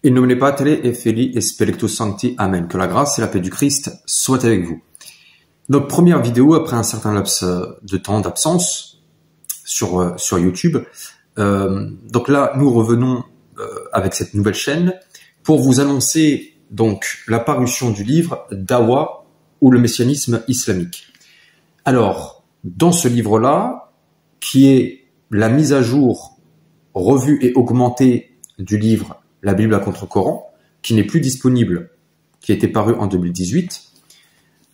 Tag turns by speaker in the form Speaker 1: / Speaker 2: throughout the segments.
Speaker 1: In nomine Patri et Filii et Spiritus Sancti. Amen. Que la grâce et la paix du Christ soient avec vous. Notre première vidéo après un certain laps de temps d'absence sur YouTube. Donc là, nous revenons avec cette nouvelle chaîne pour vous annoncer donc la parution du livre Dawa ou le messianisme islamique. Alors, dans ce livre-là, qui est la mise à jour, revue et augmentée du livre La Bible à contre-Coran, qui n'est plus disponible, qui a été paru en 2018,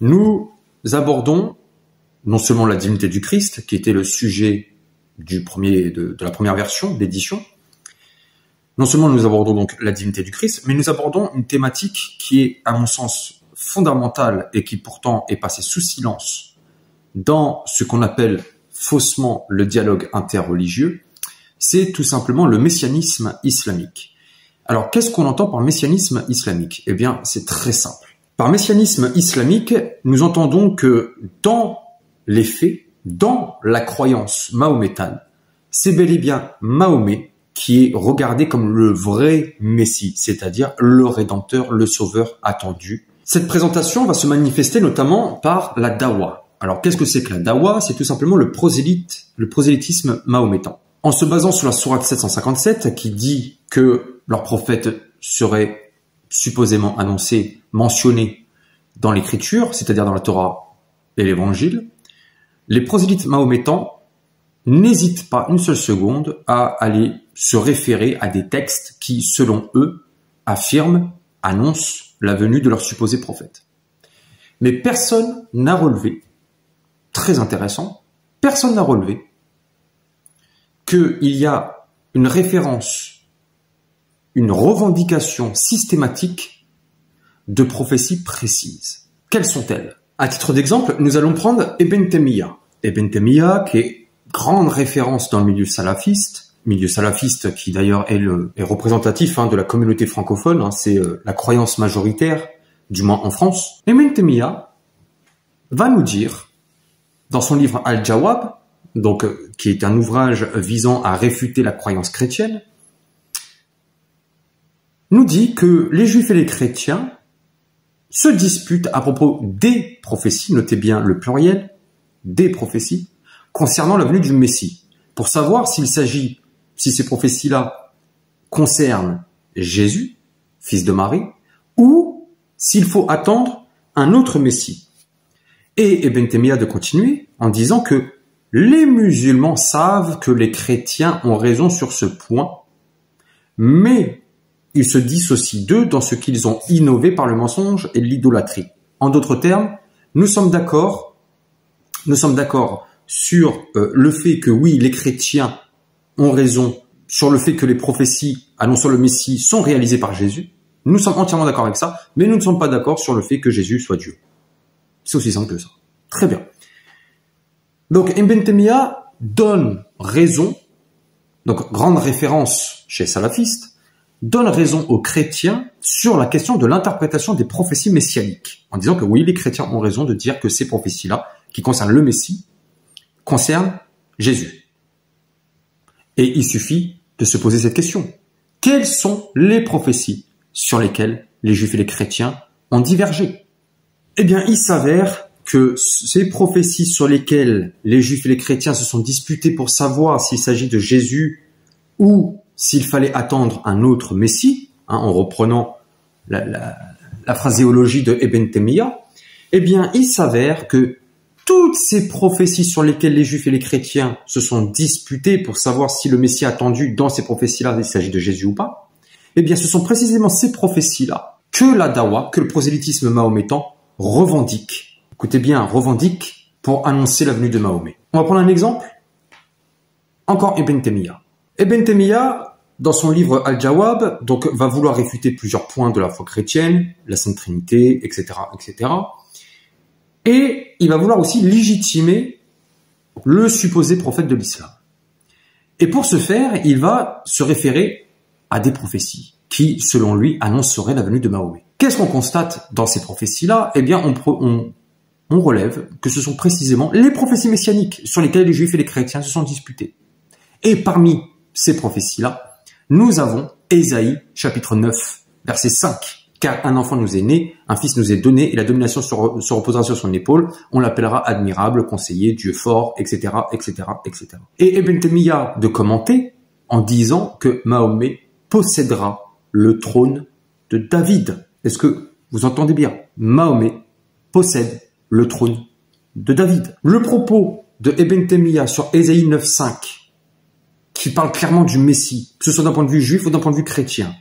Speaker 1: nous abordons non seulement la divinité du Christ, qui était le sujet de la première version d'édition. Non seulement nous abordons donc la divinité du Christ, mais nous abordons une thématique qui est, à mon sens, fondamentale et qui pourtant est passée sous silence dans ce qu'on appelle faussement le dialogue interreligieux. C'est tout simplement le messianisme islamique. Alors, qu'est-ce qu'on entend par messianisme islamique? Eh bien, c'est très simple. Par messianisme islamique, nous entendons que dans les faits, dans la croyance mahométane, c'est bel et bien Mahomet qui est regardé comme le vrai Messie, c'est-à-dire le Rédempteur, le Sauveur attendu. Cette présentation va se manifester notamment par la dawa. Alors, qu'est-ce que c'est que la dawa? C'est tout simplement le prosélytisme mahométan. En se basant sur la sourate 757 qui dit que leur prophète serait supposément annoncé, mentionné dans l'écriture, c'est-à-dire dans la Torah et l'évangile, les prosélytes mahométans n'hésitent pas une seule seconde à aller se référer à des textes qui, selon eux, affirment, annoncent la venue de leur supposé prophète. Mais personne n'a relevé, très intéressant, personne n'a relevé qu'il y a une référence, une revendication systématique de prophéties précises. Quelles sont-elles? À titre d'exemple, nous allons prendre Ibn Taymiyyah. Ibn Taymiyyah, qui est grande référence dans le milieu salafiste qui d'ailleurs est représentatif de la communauté francophone, c'est la croyance majoritaire, du moins en France. Ibn Taymiyyah va nous dire, dans son livre Al-Jawab, donc qui est un ouvrage visant à réfuter la croyance chrétienne, nous dit que les juifs et les chrétiens se disputent à propos des prophéties, notez bien le pluriel, des prophéties, concernant la venue du Messie, pour savoir si ces prophéties-là concernent Jésus, fils de Marie, ou s'il faut attendre un autre Messie. Et Ibn Taymiyyah de continuer en disant que les musulmans savent que les chrétiens ont raison sur ce point, mais ils se dissocient d'eux dans ce qu'ils ont innové par le mensonge et l'idolâtrie. En d'autres termes, nous sommes d'accord sur le fait que oui, les chrétiens ont raison sur le fait que les prophéties annonçant le Messie sont réalisées par Jésus. Nous sommes entièrement d'accord avec ça, mais nous ne sommes pas d'accord sur le fait que Jésus soit Dieu. C'est aussi simple que ça. Très bien. Donc, Ibn Taymiyyah donne raison, donc grande référence chez salafistes, donne raison aux chrétiens sur la question de l'interprétation des prophéties messianiques, en disant que oui, les chrétiens ont raison de dire que ces prophéties-là, qui concernent le Messie, concernent Jésus. Et il suffit de se poser cette question. Quelles sont les prophéties sur lesquelles les juifs et les chrétiens ont divergé? Eh bien, il s'avère que ces prophéties sur lesquelles les juifs et les chrétiens se sont disputés pour savoir s'il s'agit de Jésus ou s'il fallait attendre un autre Messie, en reprenant la phraséologie de Ibn Taymiyyah, eh bien, il s'avère que toutes ces prophéties sur lesquelles les juifs et les chrétiens se sont disputés pour savoir si le Messie attendu dans ces prophéties-là, il s'agit de Jésus ou pas, eh bien, ce sont précisément ces prophéties-là que la dawa, que le prosélytisme mahométan revendique. Écoutez bien, revendique pour annoncer la venue de Mahomet. On va prendre un exemple. Encore Ibn Taymiyyah. Ibn Taymiyyah, dans son livre Al-Jawab, donc va vouloir réfuter plusieurs points de la foi chrétienne, la Sainte Trinité, etc., etc. Et il va vouloir aussi légitimer le supposé prophète de l'islam. Et pour ce faire, il va se référer à des prophéties qui, selon lui, annonceraient la venue de Mahomet. Qu'est-ce qu'on constate dans ces prophéties-là? Eh bien, on relève que ce sont précisément les prophéties messianiques sur lesquelles les juifs et les chrétiens se sont disputés. Et parmi ces prophéties-là, nous avons Ésaïe, chapitre 9, verset 5. Car un enfant nous est né, un fils nous est donné, et la domination se reposera sur son épaule. On l'appellera admirable, conseiller, Dieu fort, etc., etc., etc. Et Ibn Taymiyyah de commenter en disant que Mahomet possédera le trône de David. Est-ce que vous entendez bien? Mahomet possède le trône de David. Le propos de Ibn Taymiyyah sur Ésaïe 9.5, qui parle clairement du Messie, que ce soit d'un point de vue juif ou d'un point de vue chrétien,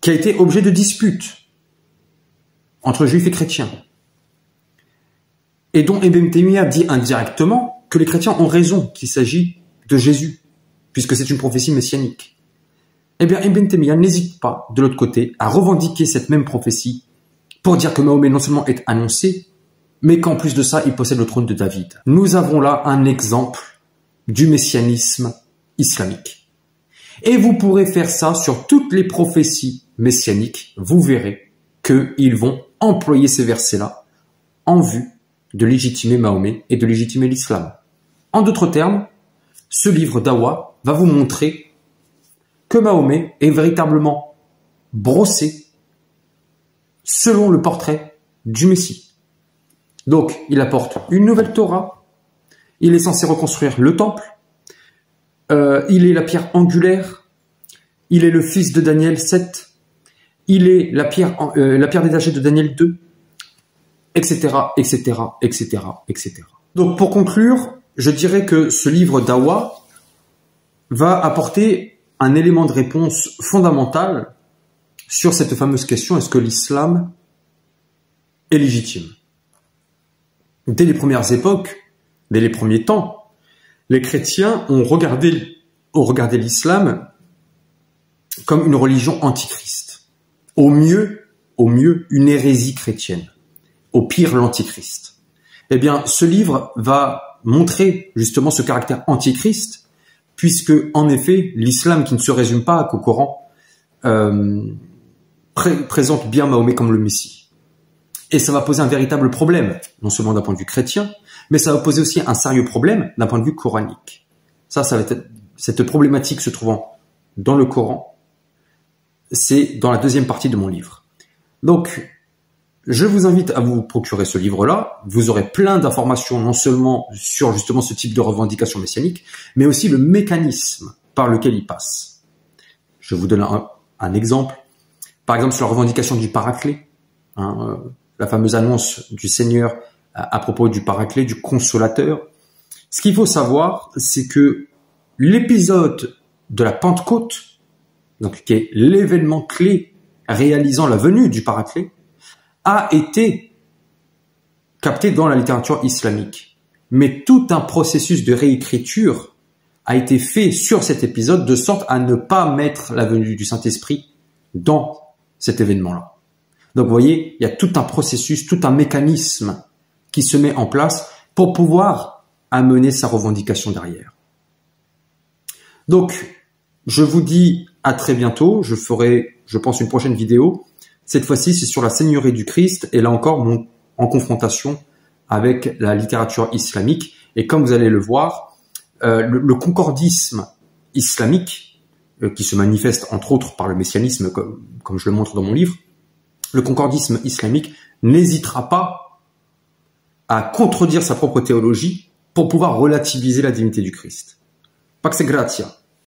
Speaker 1: qui a été objet de dispute entre juifs et chrétiens, et dont Ibn Taymiyyah dit indirectement que les chrétiens ont raison qu'il s'agit de Jésus, puisque c'est une prophétie messianique. Eh bien, Ibn Taymiyyah n'hésite pas, de l'autre côté, à revendiquer cette même prophétie pour dire que Mahomet non seulement est annoncé, mais qu'en plus de ça, il possède le trône de David. Nous avons là un exemple du messianisme islamique. Et vous pourrez faire ça sur toutes les prophéties messianiques. Vous verrez qu'ils vont employer ces versets-là en vue de légitimer Mahomet et de légitimer l'islam. En d'autres termes, ce livre d'Awa va vous montrer que Mahomet est véritablement brossé selon le portrait du Messie. Donc, il apporte une nouvelle Torah, il est censé reconstruire le temple, il est la pierre angulaire, il est le fils de Daniel 7, il est la pierre détachée de Daniel 2, etc., etc., etc., etc. Donc, pour conclure, je dirais que ce livre d'Awa va apporter un élément de réponse fondamental sur cette fameuse question: est-ce que l'islam est légitime? Dès les premières époques, dès les premiers temps, les chrétiens ont regardé l'islam comme une religion antichrist. Au mieux, une hérésie chrétienne. Au pire, l'antichrist. Eh bien, ce livre va montrer justement ce caractère antichrist, puisque, en effet, l'islam, qui ne se résume pas qu'au Coran, présente bien Mahomet comme le Messie. Et ça va poser un véritable problème, non seulement d'un point de vue chrétien, mais ça va poser aussi un sérieux problème d'un point de vue coranique. Ça va être, cette problématique se trouvant dans le Coran, c'est dans la deuxième partie de mon livre. Donc, je vous invite à vous procurer ce livre-là. Vous aurez plein d'informations, non seulement sur justement ce type de revendication messianique, mais aussi le mécanisme par lequel il passe. Je vous donne un exemple. Par exemple, sur la revendication du paraclet, la fameuse annonce du Seigneur à propos du paraclet, du consolateur. Ce qu'il faut savoir, c'est que l'épisode de la Pentecôte, donc qui est l'événement clé réalisant la venue du paraclet, a été capté dans la littérature islamique. Mais tout un processus de réécriture a été fait sur cet épisode de sorte à ne pas mettre la venue du Saint-Esprit dans cet événement-là. Donc, vous voyez, il y a tout un processus, tout un mécanisme qui se met en place pour pouvoir amener sa revendication derrière. Donc, je vous dis à très bientôt. Je ferai, je pense, une prochaine vidéo. Cette fois-ci, c'est sur la Seigneurie du Christ et là encore, en confrontation avec la littérature islamique. Et comme vous allez le voir, le concordisme islamique, qui se manifeste entre autres par le messianisme, comme je le montre dans mon livre, le concordisme islamique n'hésitera pas à contredire sa propre théologie pour pouvoir relativiser la divinité du Christ. Pax gratia.